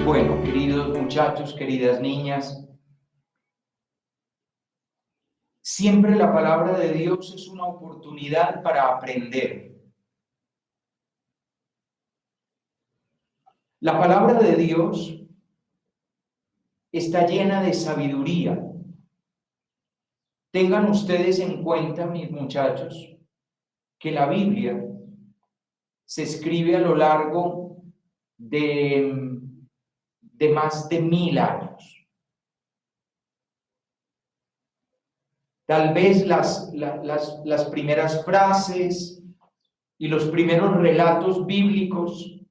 Bueno, queridos muchachos, queridas niñas, siempre la palabra de Dios es una oportunidad para aprender. La palabra de Dios está llena de sabiduría. Tengan ustedes en cuenta, mis muchachos, que la Biblia se escribe a lo largo de más de 1000 años. Tal vez las primeras frases y los primeros relatos bíblicos,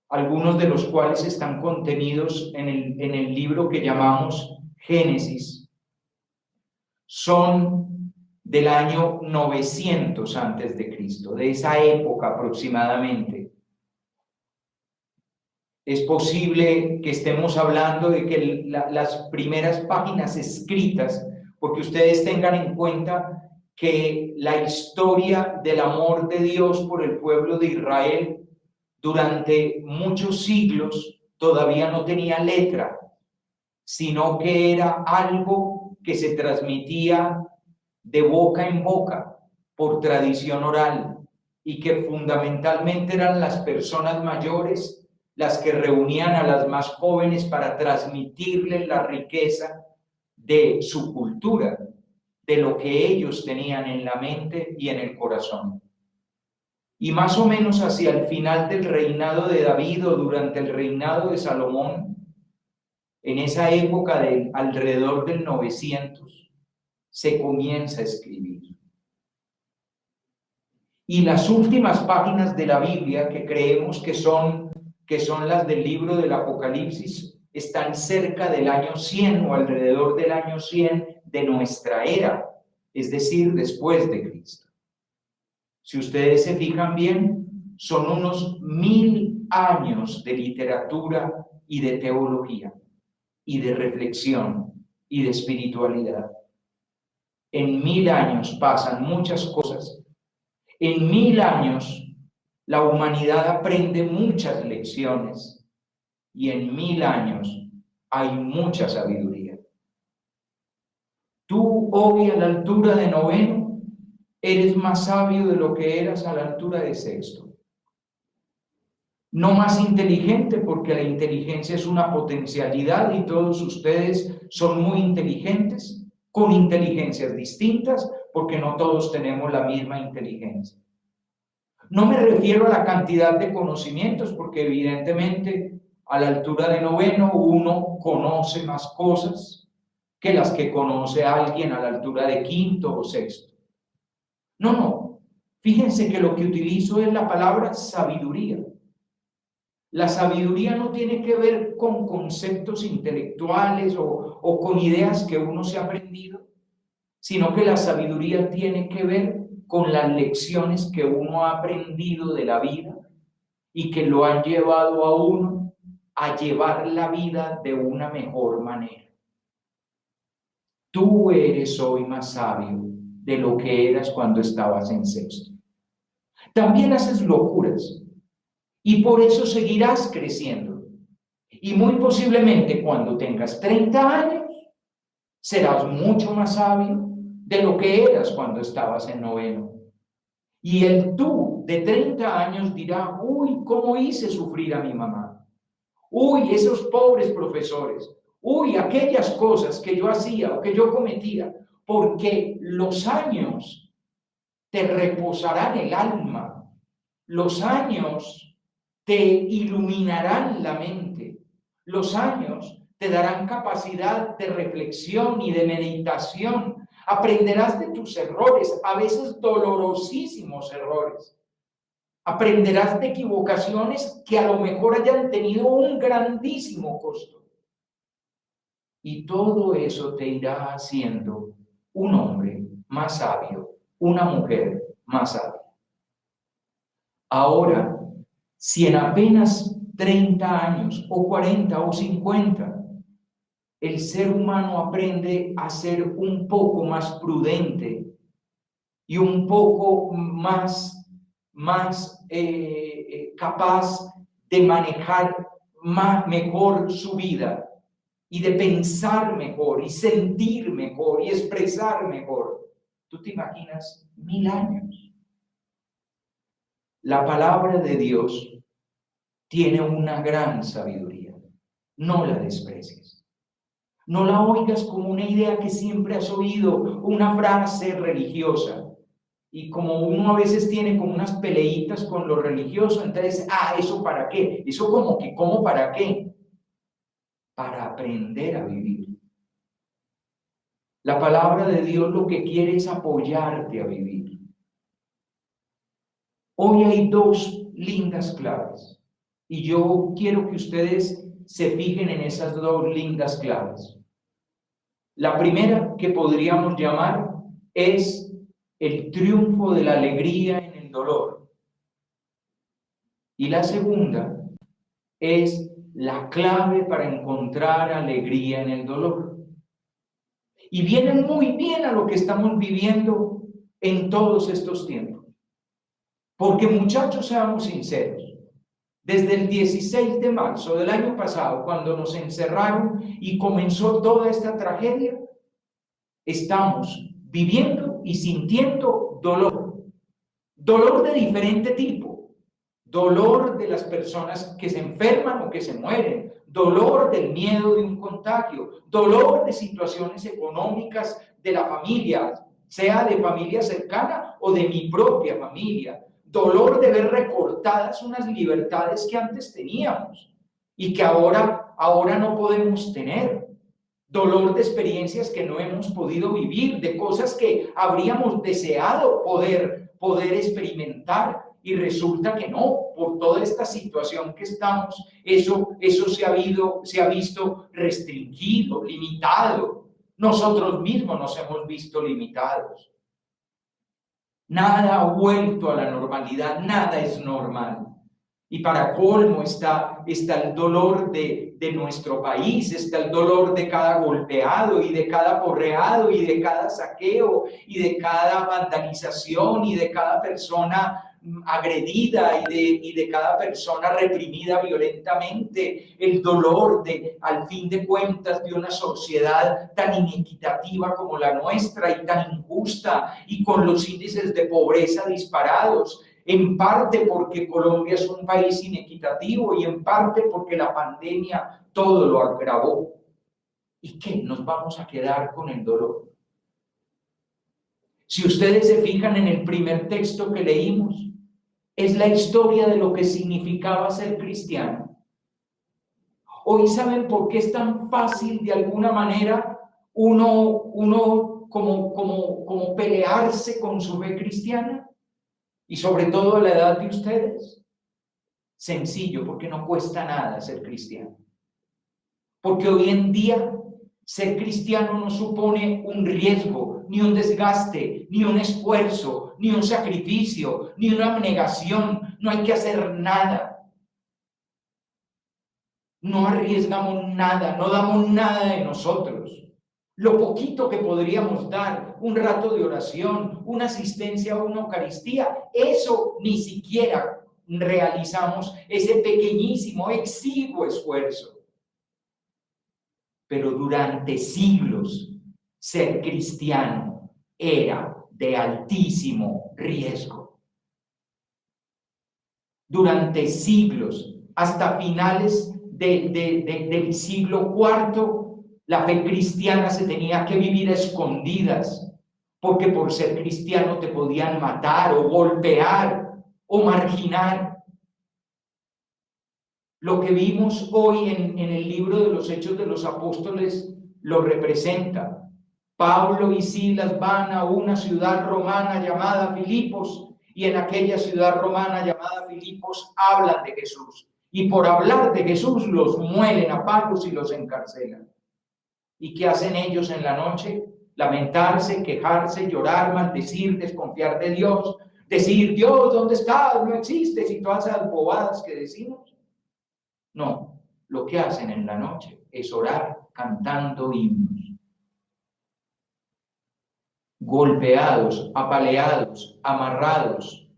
algunos de los cuales están contenidos en el libro que llamamos Génesis, son del año 900 antes de Cristo, de esa época aproximadamente. Es posible que estemos hablando de que las primeras páginas escritas, porque ustedes tengan en cuenta que la historia del amor de Dios por el pueblo de Israel durante muchos siglos todavía no tenía letra, sino que era algo que se transmitía de boca en boca por tradición oral y que fundamentalmente eran las personas mayores las que reunían a las más jóvenes para transmitirles la riqueza de su cultura, de lo que ellos tenían en la mente y en el corazón. Y más o menos hacia el final del reinado de David o durante el reinado de Salomón, en esa época de alrededor del 900, se comienza a escribir. Y las últimas páginas de la Biblia, que creemos que son las del libro del Apocalipsis, están cerca del año 100 o alrededor del año 100 de nuestra era, es decir, después de Cristo. Si ustedes se fijan bien, son unos 1000 años de literatura y de teología y de reflexión y de espiritualidad. En 1000 años pasan muchas cosas. En 1000 años la humanidad aprende muchas lecciones y en 1000 años hay mucha sabiduría. Tú hoy a la altura de noveno eres más sabio de lo que eras a la altura de sexto. No más inteligente, porque la inteligencia es una potencialidad y todos ustedes son muy inteligentes, con inteligencias distintas, porque no todos tenemos la misma inteligencia. No me refiero a la cantidad de conocimientos, porque evidentemente a la altura de noveno uno conoce más cosas que las que conoce alguien a la altura de quinto o sexto. No. Fíjense que lo que utilizo es la palabra sabiduría. La sabiduría no tiene que ver con conceptos intelectuales o con ideas que uno se ha aprendido, sino que la sabiduría tiene que ver con las lecciones que uno ha aprendido de la vida y que lo han llevado a uno a llevar la vida de una mejor manera. Tú eres hoy más sabio de lo que eras cuando estabas en sexto. También haces locuras y por eso seguirás creciendo. Y muy posiblemente cuando tengas 30 años serás mucho más sabio de lo que eras cuando estabas en noveno. Y el tú de 30 años dirá: uy, ¿cómo hice sufrir a mi mamá? Uy, esos pobres profesores. Uy, aquellas cosas que yo hacía o que yo cometía. Porque los años te reposarán el alma. Los años te iluminarán la mente. Los años te darán capacidad de reflexión y de meditación. Aprenderás de tus errores, a veces dolorosísimos errores. Aprenderás de equivocaciones que a lo mejor hayan tenido un grandísimo costo. Y todo eso te irá haciendo un hombre más sabio, una mujer más sabia. Ahora, si en apenas 30 años o 40 o 50 el ser humano aprende a ser un poco más prudente y un poco más capaz de manejar mejor su vida y de pensar mejor y sentir mejor y expresar mejor. ¿Tú te imaginas 1000 años? La palabra de Dios tiene una gran sabiduría. No la desprecies. No la oigas como una idea que siempre has oído, una frase religiosa. Y como uno a veces tiene como unas peleitas con lo religioso, entonces, ¿eso para qué? Eso como que, ¿cómo para qué? Para aprender a vivir. La palabra de Dios lo que quiere es apoyarte a vivir. Hoy hay 2 lindas claves y yo quiero que ustedes se fijen en esas 2 lindas claves. La primera que podríamos llamar es el triunfo de la alegría en el dolor. Y la segunda es la clave para encontrar alegría en el dolor. Y vienen muy bien a lo que estamos viviendo en todos estos tiempos. Porque muchachos, seamos sinceros, desde el 16 de marzo del año pasado, cuando nos encerraron y comenzó toda esta tragedia, estamos viviendo y sintiendo dolor. Dolor de diferente tipo. Dolor de las personas que se enferman o que se mueren. Dolor del miedo de un contagio. Dolor de situaciones económicas de la familia, sea de familia cercana o de mi propia familia. Dolor de ver recortadas unas libertades que antes teníamos y que ahora no podemos tener. Dolor de experiencias que no hemos podido vivir, de cosas que habríamos deseado poder experimentar y resulta que no, por toda esta situación que estamos, eso se ha visto restringido, limitado. Nosotros mismos nos hemos visto limitados. Nada ha vuelto a la normalidad, nada es normal. Y para colmo está el dolor de nuestro país, está el dolor de cada golpeado y de cada porreado y de cada saqueo y de cada vandalización y de cada persona agredida y de cada persona reprimida violentamente, el dolor al fin de cuentas, de una sociedad tan inequitativa como la nuestra y tan injusta y con los índices de pobreza disparados, en parte porque Colombia es un país inequitativo y en parte porque la pandemia todo lo agravó. ¿Y qué? ¿Nos vamos a quedar con el dolor? Si ustedes se fijan en el primer texto que leímos, es la historia de lo que significaba ser cristiano. Hoy saben por qué es tan fácil de alguna manera uno como pelearse con su fe cristiana y sobre todo a la edad de ustedes. Sencillo, porque no cuesta nada ser cristiano. Porque hoy en día ser cristiano no supone un riesgo, ni un desgaste, ni un esfuerzo, ni un sacrificio, ni una abnegación. No hay que hacer nada. No arriesgamos nada, no damos nada de nosotros. Lo poquito que podríamos dar, un rato de oración, una asistencia a una Eucaristía, eso ni siquiera realizamos ese pequeñísimo, exiguo esfuerzo. Pero durante siglos, ser cristiano era de altísimo riesgo. Durante siglos, hasta finales del siglo IV, la fe cristiana se tenía que vivir a escondidas, porque por ser cristiano te podían matar o golpear o marginar. Lo que vimos hoy en el libro de los Hechos de los Apóstoles lo representa. Pablo y Silas van a una ciudad romana llamada Filipos y en aquella ciudad romana llamada Filipos hablan de Jesús. Y por hablar de Jesús los muelen a palos y los encarcelan. ¿Y qué hacen ellos en la noche? Lamentarse, quejarse, llorar, maldecir, desconfiar de Dios, decir, Dios, ¿dónde estás? No existes, y todas esas bobadas que decimos. No, lo que hacen en la noche es orar cantando himnos. Golpeados, apaleados, amarrados,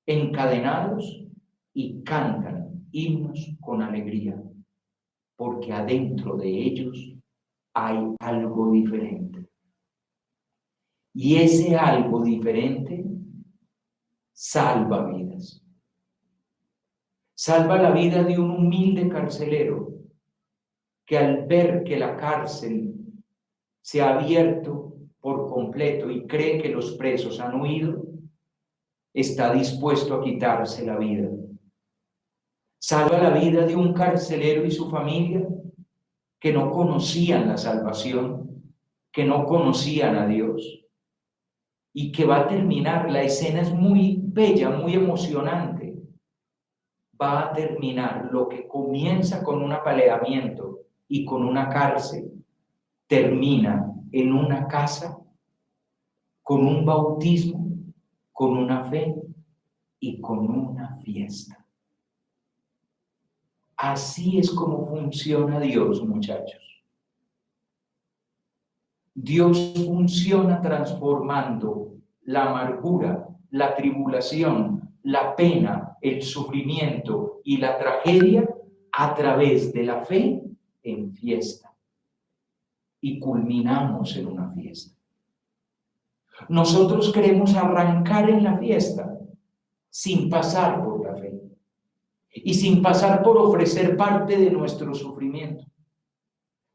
encadenados y cantan himnos con alegría. porque adentro de ellos hay algo diferente. Y ese algo diferente salva vidas. Salva la vida de un humilde carcelero que al ver que la cárcel se ha abierto por completo y cree que los presos han huido, está dispuesto a quitarse la vida. Salva la vida de un carcelero y su familia que no conocían la salvación, que no conocían a Dios, y que va a terminar, la escena es muy bella, muy emocionante, va a terminar lo que comienza con un apaleamiento y con una cárcel, termina en una casa, con un bautismo, con una fe y con una fiesta. Así es como funciona Dios, muchachos. Dios funciona transformando la amargura, la tribulación, la pena, el sufrimiento y la tragedia a través de la fe en fiesta. Y culminamos en una fiesta. Nosotros queremos arrancar en la fiesta sin pasar por la fe y sin pasar por ofrecer parte de nuestro sufrimiento,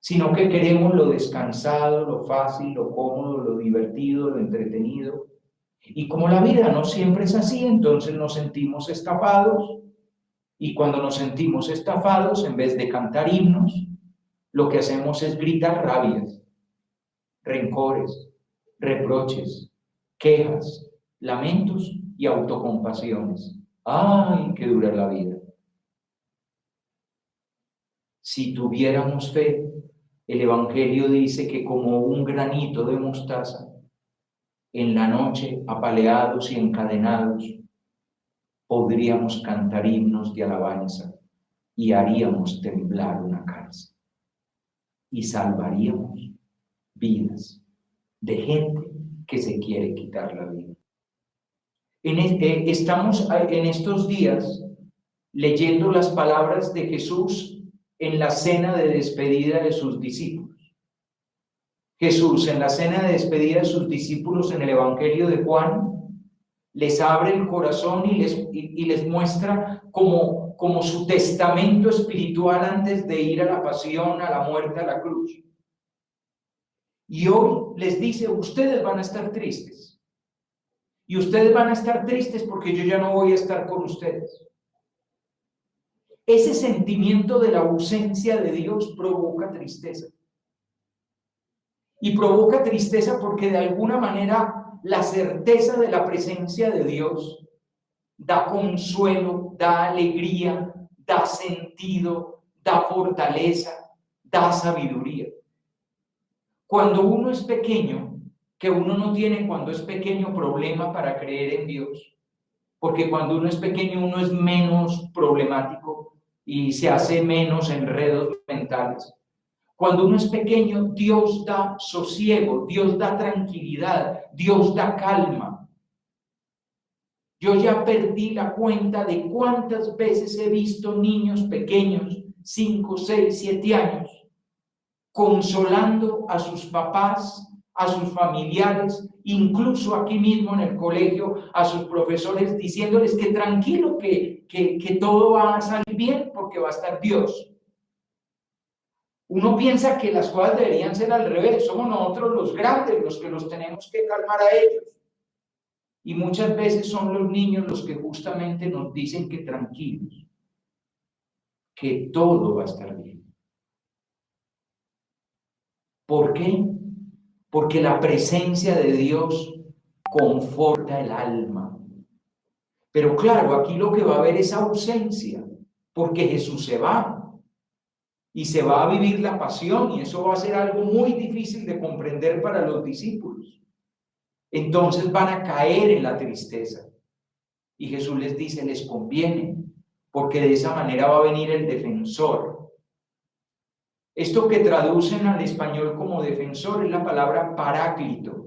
sino que queremos lo descansado, lo fácil, lo cómodo, lo divertido, lo entretenido. Y como la vida no siempre es así, entonces nos sentimos estafados, y cuando nos sentimos estafados, en vez de cantar himnos, lo que hacemos es gritar rabias, rencores, reproches, quejas, lamentos y autocompasiones. ¡Ay, qué dura la vida! Si tuviéramos fe, el Evangelio dice que como un granito de mostaza, en la noche, apaleados y encadenados, podríamos cantar himnos de alabanza y haríamos temblar una cárcel y salvaríamos vidas de gente que se quiere quitar la vida. Estamos en estos días leyendo las palabras de Jesús en la cena de despedida de sus discípulos. Jesús, en la cena de despedida de sus discípulos en el Evangelio de Juan, les abre el corazón y les muestra como su testamento espiritual antes de ir a la pasión, a la muerte, a la cruz. Y hoy les dice, ustedes van a estar tristes. Y ustedes van a estar tristes porque yo ya no voy a estar con ustedes. Ese sentimiento de la ausencia de Dios provoca tristeza. Y provoca tristeza porque de alguna manera la certeza de la presencia de Dios da consuelo, da alegría, da sentido, da fortaleza, da sabiduría. Cuando uno es pequeño, que uno no tiene cuando es pequeño problema para creer en Dios, porque cuando uno es pequeño uno es menos problemático y se hace menos enredos mentales. Cuando uno es pequeño, Dios da sosiego, Dios da tranquilidad, Dios da calma. Yo ya perdí la cuenta de cuántas veces he visto niños pequeños, 5, 6, 7 años, consolando a sus papás, a sus familiares, incluso aquí mismo en el colegio, a sus profesores, diciéndoles que tranquilo, que todo va a salir bien porque va a estar Dios. Uno piensa que las cosas deberían ser al revés, somos nosotros los grandes los que los tenemos que calmar a ellos. Y muchas veces son los niños los que justamente nos dicen que tranquilos, que todo va a estar bien. ¿Por qué? Porque la presencia de Dios conforta el alma. Pero claro, aquí lo que va a haber es ausencia, porque Jesús se va. Y se va a vivir la pasión, y eso va a ser algo muy difícil de comprender para los discípulos. Entonces van a caer en la tristeza. Y Jesús les dice, les conviene, porque de esa manera va a venir el defensor. Esto que traducen al español como defensor es la palabra paráclito.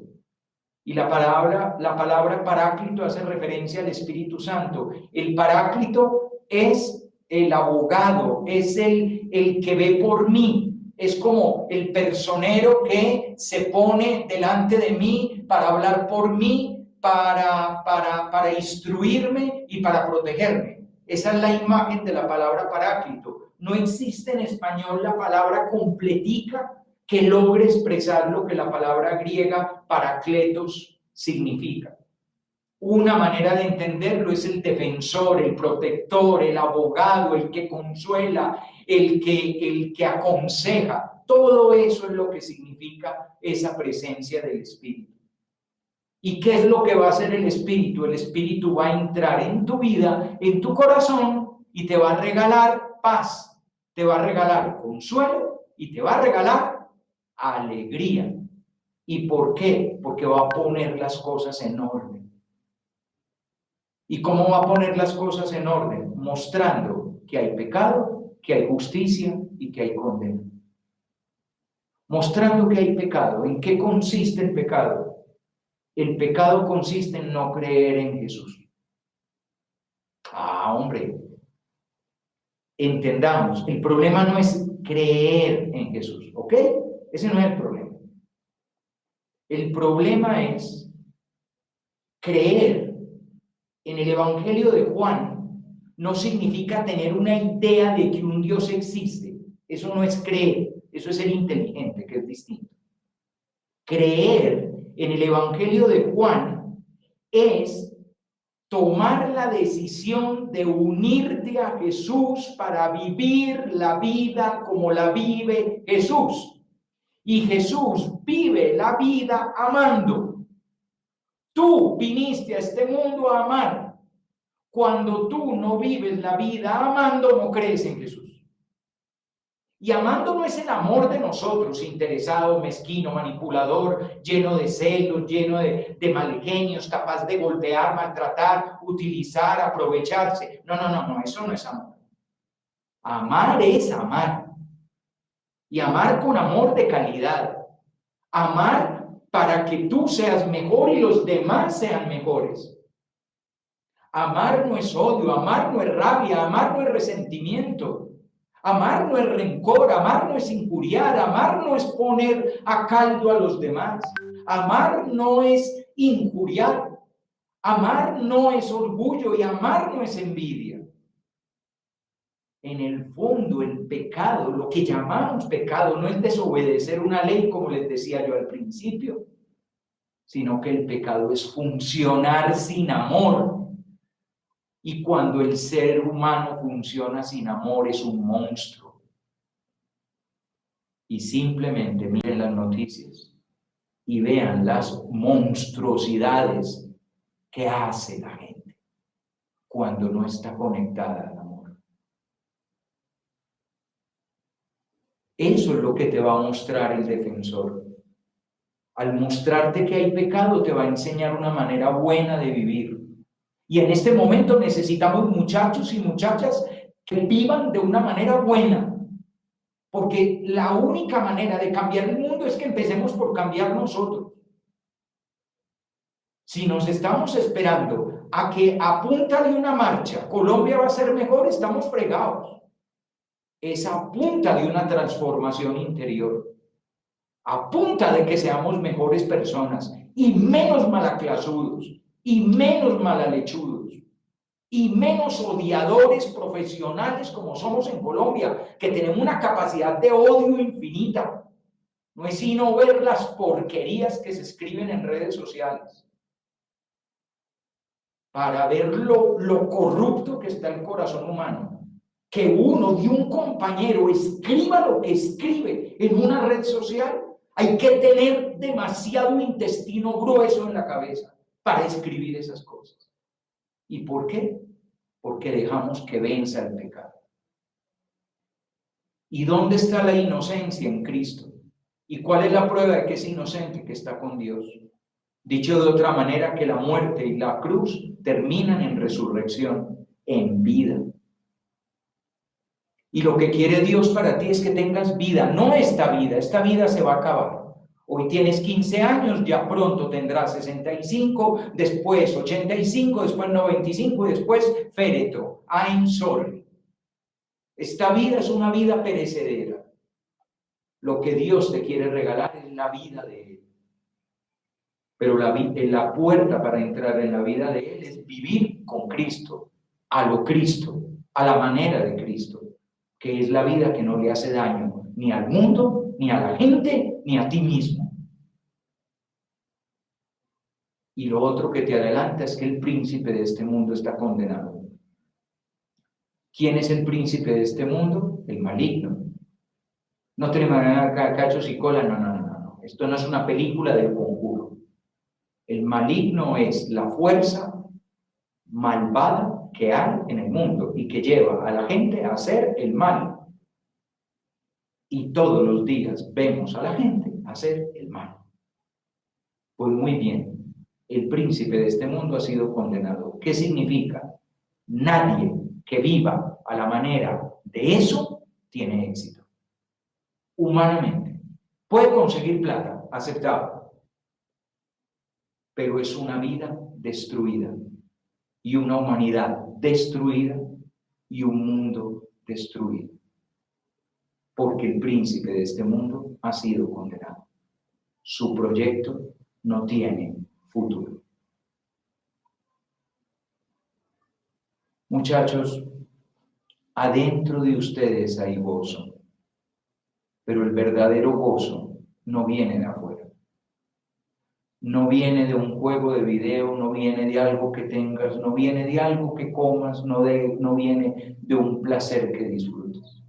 Y la palabra paráclito hace referencia al Espíritu Santo. El paráclito es el abogado, es el el que ve por mí. Es como el personero que se pone delante de mí para hablar por mí, para instruirme y para protegerme. Esa es la imagen de la palabra paráclito. No existe en español la palabra completica que logre expresar lo que la palabra griega paracletos significa. Una manera de entenderlo es el defensor, el protector, el abogado, el que consuela, el que aconseja. Todo eso es lo que significa esa presencia del Espíritu. ¿Y qué es lo que va a hacer el Espíritu? El Espíritu va a entrar en tu vida, en tu corazón, y te va a regalar paz, te va a regalar consuelo y te va a regalar alegría. ¿Y por qué? Porque va a poner las cosas en orden. ¿Y cómo va a poner las cosas en orden? Mostrando que hay pecado, que hay justicia y que hay condena. Mostrando que hay pecado. ¿En qué consiste el pecado? El pecado consiste en no creer en Jesús. Hombre, entendamos, el problema no es creer en Jesús, ¿ok? Ese no es el problema. El problema es creer en el Evangelio de Juan. No significa tener una idea de que un Dios existe. Eso no es creer, eso es ser inteligente, que es distinto. Creer en el Evangelio de Juan es tomar la decisión de unirte a Jesús para vivir la vida como la vive Jesús. Y Jesús vive la vida amando. Tú viniste a este mundo a amar. Cuando tú no vives la vida amando, no crees en Jesús. Y amando no es el amor de nosotros, interesado, mezquino, manipulador, lleno de celos, lleno de malgenios, capaz de golpear, maltratar, utilizar, aprovecharse. No, eso no es amor. Amar es amar. Y amar con amor de calidad. Amar para que tú seas mejor y los demás sean mejores. Amar no es odio, amar no es rabia, amar no es resentimiento. Amar no es rencor, amar no es injuriar, amar no es poner a caldo a los demás. Amar no es injuriar, amar no es orgullo y amar no es envidia. En el fondo, el pecado, lo que llamamos pecado, no es desobedecer una ley, como les decía yo al principio, sino que el pecado es funcionar sin amor. Y cuando el ser humano funciona sin amor, es un monstruo. Y simplemente miren las noticias y vean las monstruosidades que hace la gente cuando no está conectada al amor. Eso es lo que te va a mostrar el defensor. Al mostrarte que hay pecado, te va a enseñar una manera buena de vivir. Y en este momento necesitamos muchachos y muchachas que vivan de una manera buena. Porque la única manera de cambiar el mundo es que empecemos por cambiar nosotros. Si nos estamos esperando a que a punta de una marcha Colombia va a ser mejor, estamos fregados. Es a punta de una transformación interior, a punta de que seamos mejores personas y menos malaclasudos y menos malalechudos y menos odiadores profesionales como somos en Colombia, que tenemos una capacidad de odio infinita. No es sino ver las porquerías que se escriben en redes sociales para ver lo corrupto que está el corazón humano. Que uno de un compañero escriba lo que escribe en una red social, hay que tener demasiado intestino grueso en la cabeza para escribir esas cosas. ¿Y por qué? Porque dejamos que venza el pecado. ¿Y dónde está la inocencia en Cristo? ¿Y cuál es la prueba de que es inocente? Que está con Dios. Dicho de otra manera, que la muerte y la cruz terminan en resurrección, en vida. Y lo que quiere Dios para ti es que tengas vida, no esta vida se va a acabar. Hoy tienes 15 años, ya pronto tendrás 65, después 85, después 95 y después féretro, I'm sorry. Esta vida es una vida perecedera. Lo que Dios te quiere regalar es la vida de Él. Pero la puerta para entrar en la vida de Él es vivir con Cristo, a lo Cristo, a la manera de Cristo, que es la vida que no le hace daño ni al mundo, ni a la gente, ni a ti mismo. Y lo otro que te adelanta es que el príncipe de este mundo está condenado. ¿Quién es el príncipe de este mundo? El maligno. No tenemos cachos y cola, no. Esto no es una película del Conjuro. El maligno es la fuerza malvada que hay en el mundo y que lleva a la gente a hacer el mal. Y todos los días vemos a la gente hacer el mal. Pues muy bien, el príncipe de este mundo ha sido condenado. ¿Qué significa? Nadie que viva a la manera de eso tiene éxito. Humanamente. Puede conseguir plata, aceptado, pero es una vida destruida y una humanidad destruida y un mundo destruido. Porque el príncipe de este mundo ha sido condenado. Su proyecto no tiene futuro. Muchachos, adentro de ustedes hay gozo, pero el verdadero gozo no viene de afuera. No viene de un juego de video, no viene de algo que tengas, no viene de algo que comas, no viene de un placer que disfrutes.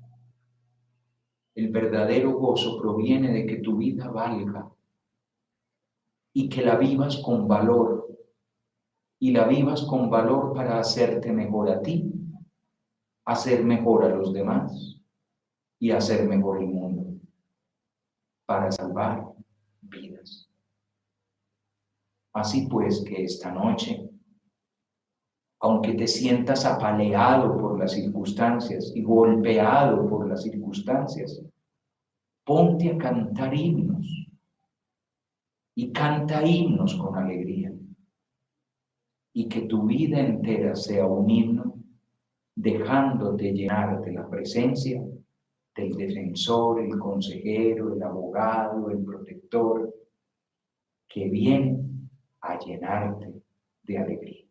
El verdadero gozo proviene de que tu vida valga y que la vivas con valor. Y la vivas con valor para hacerte mejor a ti, hacer mejor a los demás y hacer mejor el mundo, para salvar vidas. Así pues que esta noche, aunque te sientas apaleado por las circunstancias y golpeado por las circunstancias, ponte a cantar himnos y canta himnos con alegría. Y que tu vida entera sea un himno, dejándote llenar de la presencia del defensor, el consejero, el abogado, el protector, que viene a llenarte de alegría.